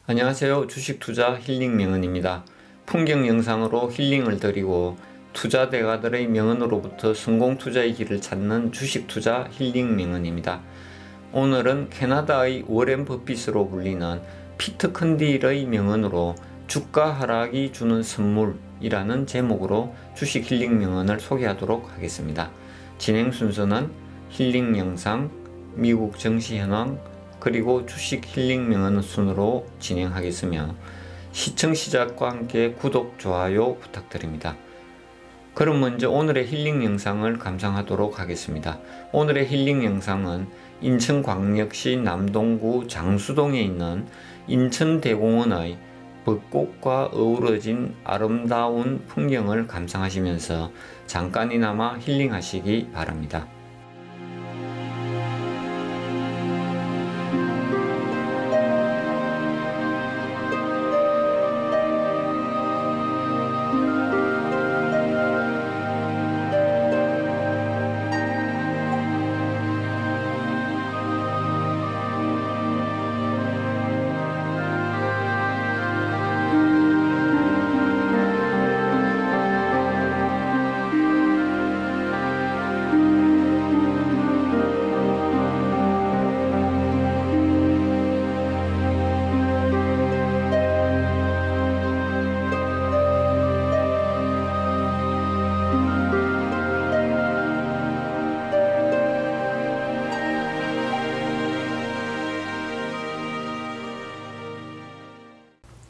안녕하세요. 주식투자 힐링명언입니다. 풍경 영상으로 힐링을 드리고 투자 대가들의 명언으로부터 성공투자의 길을 찾는 주식투자 힐링명언입니다. 오늘은 캐나다의 워렌 버핏으로 불리는 피터 컨딜의 명언으로 주가 하락이 주는 선물이라는 제목으로 주식 힐링명언을 소개하도록 하겠습니다. 진행 순서는 힐링 영상, 미국 증시 현황, 그리고 주식 힐링 명언 순으로 진행하겠으며 시청 시작과 함께 구독, 좋아요 부탁드립니다. 그럼 먼저 오늘의 힐링 영상을 감상하도록 하겠습니다. 오늘의 힐링 영상은 인천광역시 남동구 장수동에 있는 인천대공원의 벚꽃과 어우러진 아름다운 풍경을 감상하시면서 잠깐이나마 힐링하시기 바랍니다.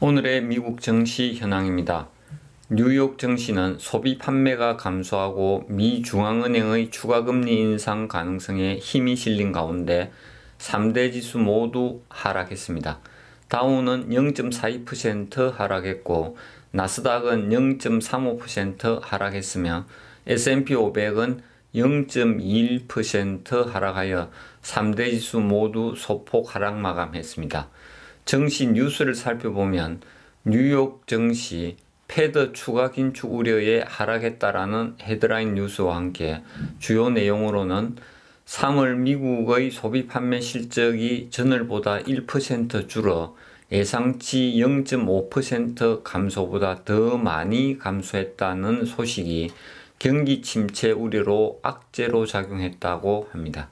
오늘의 미국 증시 현황입니다. 뉴욕 증시는 소비 판매가 감소하고 미 중앙은행의 추가금리 인상 가능성에 힘이 실린 가운데 3대 지수 모두 하락했습니다. 다우는 0.42% 하락했고 나스닥은 0.35% 하락했으며 S&P 500은 0.21% 하락하여 3대 지수 모두 소폭 하락 마감했습니다. 증시 뉴스를 살펴보면 뉴욕 증시 패드 추가 긴축 우려에 하락했다라는 헤드라인 뉴스와 함께 주요 내용으로는 3월 미국의 소비 판매 실적이 전월보다 1% 줄어 예상치 0.5% 감소보다 더 많이 감소했다는 소식이 경기 침체 우려로 악재로 작용했다고 합니다.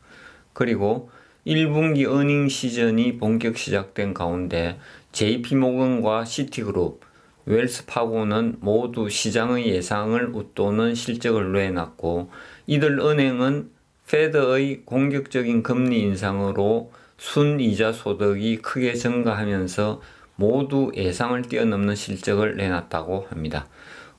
그리고 1분기 어닝 시즌이 본격 시작된 가운데 JP모건과 시티그룹, 웰스파고는 모두 시장의 예상을 웃도는 실적을 내놨고 이들 은행은 페드의 공격적인 금리 인상으로 순이자 소득이 크게 증가하면서 모두 예상을 뛰어넘는 실적을 내놨다고 합니다.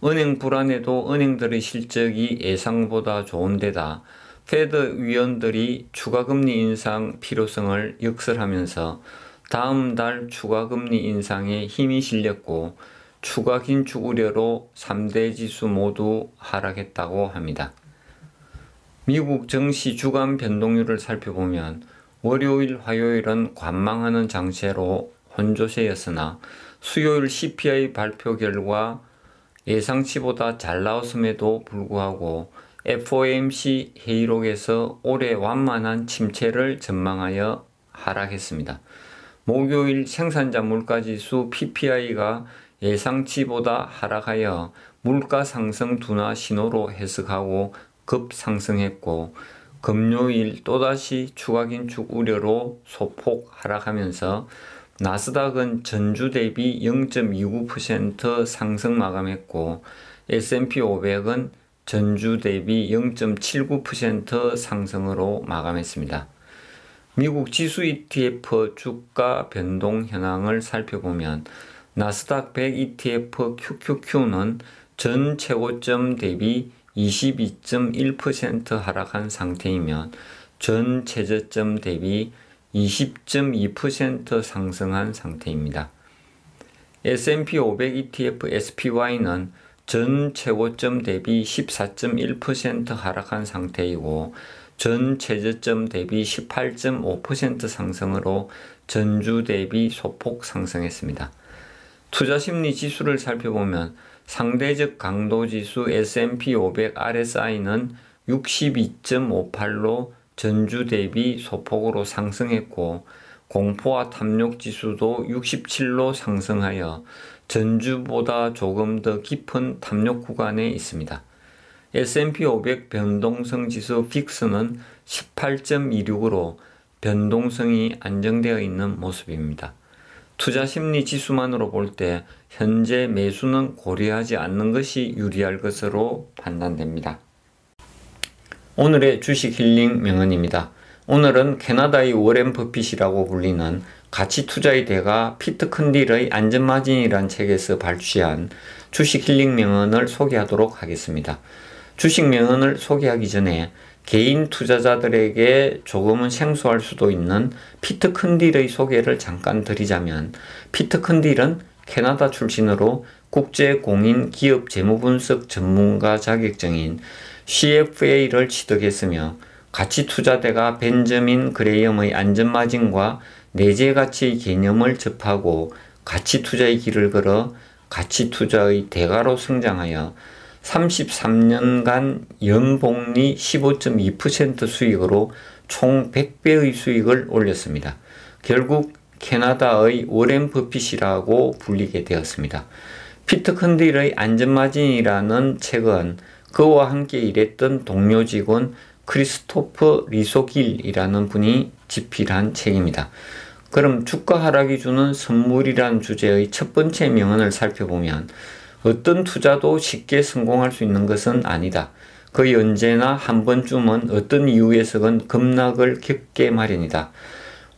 은행 불안에도 은행들의 실적이 예상보다 좋은 데다 페드 위원들이 추가금리 인상 필요성을 역설하면서 다음 달 추가금리 인상에 힘이 실렸고 추가 긴축 우려로 3대 지수 모두 하락했다고 합니다. 미국 증시 주간 변동률을 살펴보면 월요일, 화요일은 관망하는 장세로 혼조세였으나 수요일 CPI 발표 결과 예상치보다 잘 나왔음에도 불구하고 FOMC 회의록에서 올해 완만한 침체를 전망하여 하락했습니다. 목요일 생산자 물가지수 PPI가 예상치보다 하락하여 물가 상승 둔화 신호로 해석하고 급상승했고 금요일 또다시 추가 긴축 우려로 소폭 하락하면서 나스닥은 전주 대비 0.29% 상승 마감했고 S&P 500은 전주 대비 0.79% 상승으로 마감했습니다. 미국 지수 ETF 주가 변동 현황을 살펴보면 나스닥 100 ETF QQQ는 전 최고점 대비 22.1% 하락한 상태이며 전 최저점 대비 20.2% 상승한 상태입니다. S&P 500 ETF SPY는 전 최고점 대비 14.1% 하락한 상태이고 전 최저점 대비 18.5% 상승으로 전주 대비 소폭 상승했습니다. 투자심리 지수를 살펴보면 상대적 강도지수 S&P 500 RSI는 62.58로 전주 대비 소폭으로 상승했고 공포와 탐욕 지수도 67로 상승하여 전주보다 조금 더 깊은 탐욕 구간에 있습니다. S&P 500 변동성 지수 빅스는 18.26으로 변동성이 안정되어 있는 모습입니다. 투자 심리 지수만으로 볼 때 현재 매수는 고려하지 않는 것이 유리할 것으로 판단됩니다. 오늘의 주식 힐링 명언입니다. 오늘은 캐나다의 워렌 버핏이라고 불리는 가치 투자의 대가 피터 컨딜의 안전마진이란 책에서 발췌한 주식 힐링 명언을 소개하도록 하겠습니다. 주식 명언을 소개하기 전에 개인 투자자들에게 조금은 생소할 수도 있는 피터 컨딜의 소개를 잠깐 드리자면, 피터 컨딜은 캐나다 출신으로 국제공인 기업 재무분석 전문가 자격증인 CFA를 취득했으며 가치투자대가 벤저민 그레이엄의 안전마진과 내재가치의 개념을 접하고 가치투자의 길을 걸어 가치투자의 대가로 성장하여 33년간 연복리 15.2% 수익으로 총 100배의 수익을 올렸습니다. 결국 캐나다의 워렌 버핏이라고 불리게 되었습니다. 피터 컨딜의 안전마진이라는 책은 그와 함께 일했던 동료 직원 크리스토퍼 리소길이라는 분이 집필한 책입니다. 그럼 주가 하락이 주는 선물이라는 주제의 첫 번째 명언을 살펴보면, 어떤 투자도 쉽게 성공할 수 있는 것은 아니다. 거의 언제나 한 번쯤은 어떤 이유에서건 급락을 겪게 마련이다.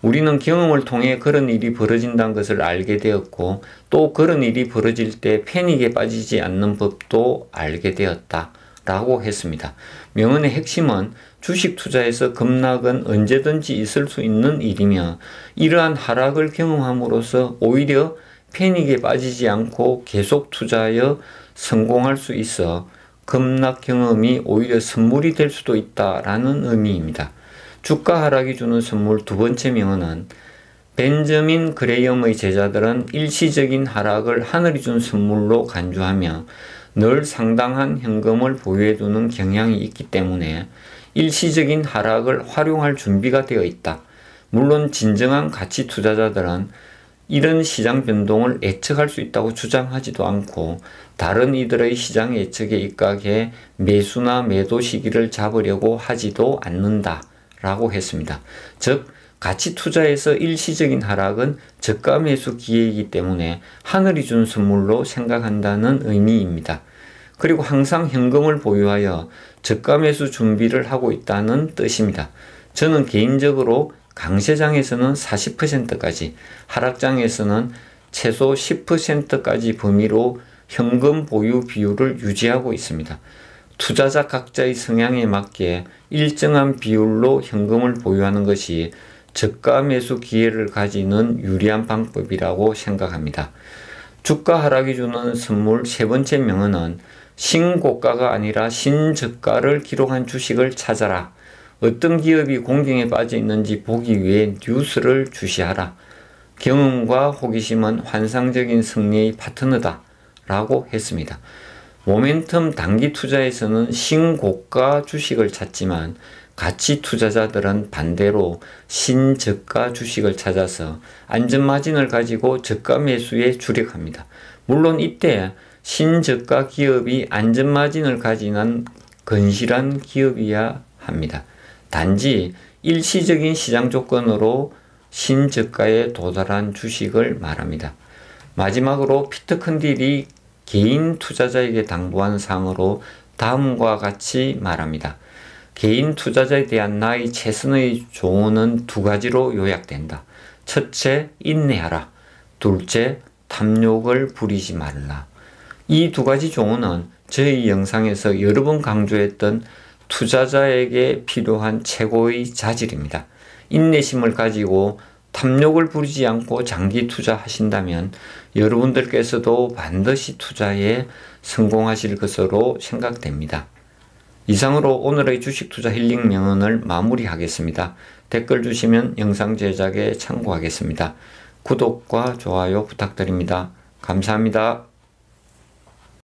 우리는 경험을 통해 그런 일이 벌어진다는 것을 알게 되었고, 또 그런 일이 벌어질 때 패닉에 빠지지 않는 법도 알게 되었다 라고 했습니다. 명언의 핵심은 주식 투자에서 급락은 언제든지 있을 수 있는 일이며, 이러한 하락을 경험함으로써 오히려 패닉에 빠지지 않고 계속 투자하여 성공할 수 있어 급락 경험이 오히려 선물이 될 수도 있다라는 의미입니다. 주가 하락이 주는 선물 두 번째 명언은, 벤저민 그레이엄의 제자들은 일시적인 하락을 하늘이 준 선물로 간주하며 늘 상당한 현금을 보유해 두는 경향이 있기 때문에 일시적인 하락을 활용할 준비가 되어 있다. 물론 진정한 가치 투자자들은 이런 시장 변동을 예측할 수 있다고 주장하지도 않고, 다른 이들의 시장 예측에 입각해 매수나 매도 시기를 잡으려고 하지도 않는다 라고 했습니다. 즉, 가치 투자에서 일시적인 하락은 저가 매수 기회이기 때문에 하늘이 준 선물로 생각한다는 의미입니다. 그리고 항상 현금을 보유하여 저가 매수 준비를 하고 있다는 뜻입니다. 저는 개인적으로 강세장에서는 40%까지, 하락장에서는 최소 10%까지 범위로 현금 보유 비율을 유지하고 있습니다. 투자자 각자의 성향에 맞게 일정한 비율로 현금을 보유하는 것이 저가 매수 기회를 가지는 유리한 방법이라고 생각합니다. 주가 하락이 주는 선물 세 번째 명언은, 신고가가 아니라 신저가를 기록한 주식을 찾아라. 어떤 기업이 공경에 빠져 있는지 보기 위해 뉴스를 주시하라. 경험과 호기심은 환상적인 승리의 파트너다 라고 했습니다. 모멘텀 단기 투자에서는 신고가 주식을 찾지만, 가치 투자자들은 반대로 신저가 주식을 찾아서 안전마진을 가지고 저가 매수에 주력합니다. 물론 이때 신저가 기업이 안전마진을 가지는 건실한 기업이어야 합니다. 단지 일시적인 시장 조건으로 신저가에 도달한 주식을 말합니다. 마지막으로 피터 컨딜이 개인 투자자에게 당부한 사항으로 다음과 같이 말합니다. 개인 투자자에 대한 나의 최선의 조언은 두 가지로 요약된다. 첫째, 인내하라. 둘째, 탐욕을 부리지 말라. 이 두 가지 조언은 저희 영상에서 여러 번 강조했던 투자자에게 필요한 최고의 자질입니다. 인내심을 가지고 탐욕을 부리지 않고 장기 투자하신다면 여러분들께서도 반드시 투자에 성공하실 것으로 생각됩니다. 이상으로 오늘의 주식 투자 힐링 명언을 마무리하겠습니다. 댓글 주시면 영상 제작에 참고하겠습니다. 구독과 좋아요 부탁드립니다. 감사합니다.